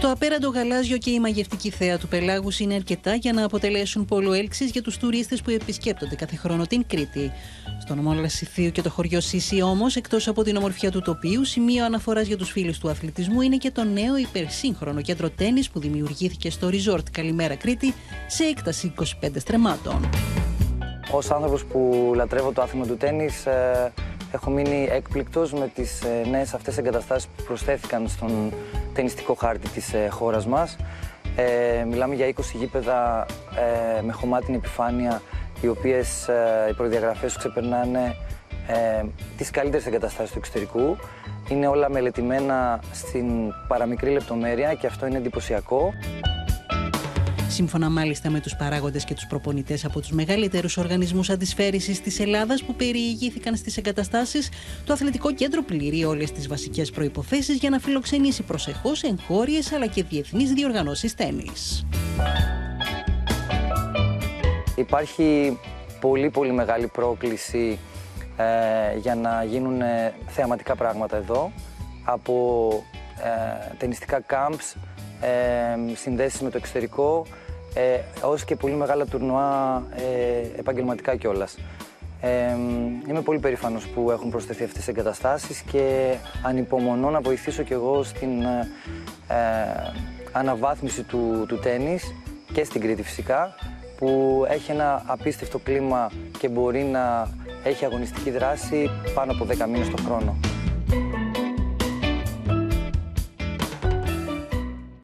Το απέραντο γαλάζιο και η μαγευτική θέα του Πελάγους είναι αρκετά για να αποτελέσουν πόλο έλξης για τους τουρίστες που επισκέπτονται κάθε χρόνο την Κρήτη. Στο νομό Λασιθίου και το χωριό Σύση όμως, εκτός από την ομορφιά του τοπίου, σημείο αναφοράς για τους φίλους του αθλητισμού είναι και το νέο υπερσύγχρονο κέντρο τένις που δημιουργήθηκε στο Resort Καλημέρα Κρήτη σε έκταση 25 στρεμμάτων. Ως άνθρωπος που λατρεύω το άθλημα του τένις, έχω μείνει έκπληκτος με τις νέες αυτές εγκαταστάσεις που προσθέθηκαν στον τενιστικό χάρτη της χώρας μας. Μιλάμε για 20 γήπεδα με χωμάτινη επιφάνεια, οι οποίες οι προδιαγραφές τους ξεπερνάνε τις καλύτερες εγκαταστάσεις του εξωτερικού. Είναι όλα μελετημένα στην παραμικρή λεπτομέρεια και αυτό είναι εντυπωσιακό. Σύμφωνα μάλιστα με τους παράγοντες και τους προπονητές από τους μεγαλύτερους οργανισμούς αντισφαίρησης της Ελλάδας που περιηγήθηκαν στις εγκαταστάσεις, το αθλητικό κέντρο πληρεί όλες τις βασικές προϋποθέσεις για να φιλοξενήσει προσεχώς εγχώριες αλλά και διεθνείς διοργανώσεις τένις. Υπάρχει πολύ μεγάλη πρόκληση για να γίνουν θεαματικά πράγματα εδώ, από τενιστικά camps, συνδέσεις με το εξωτερικό, ως και πολύ μεγάλα τουρνουά επαγγελματικά κιόλας. Είμαι πολύ περήφανος που έχουν προσθεθεί αυτές οι εγκαταστάσεις και ανυπομονώ να βοηθήσω κι εγώ στην αναβάθμιση του τένις και στην Κρήτη φυσικά, που έχει ένα απίστευτο κλίμα και μπορεί να έχει αγωνιστική δράση πάνω από 10 μήνες το χρόνο.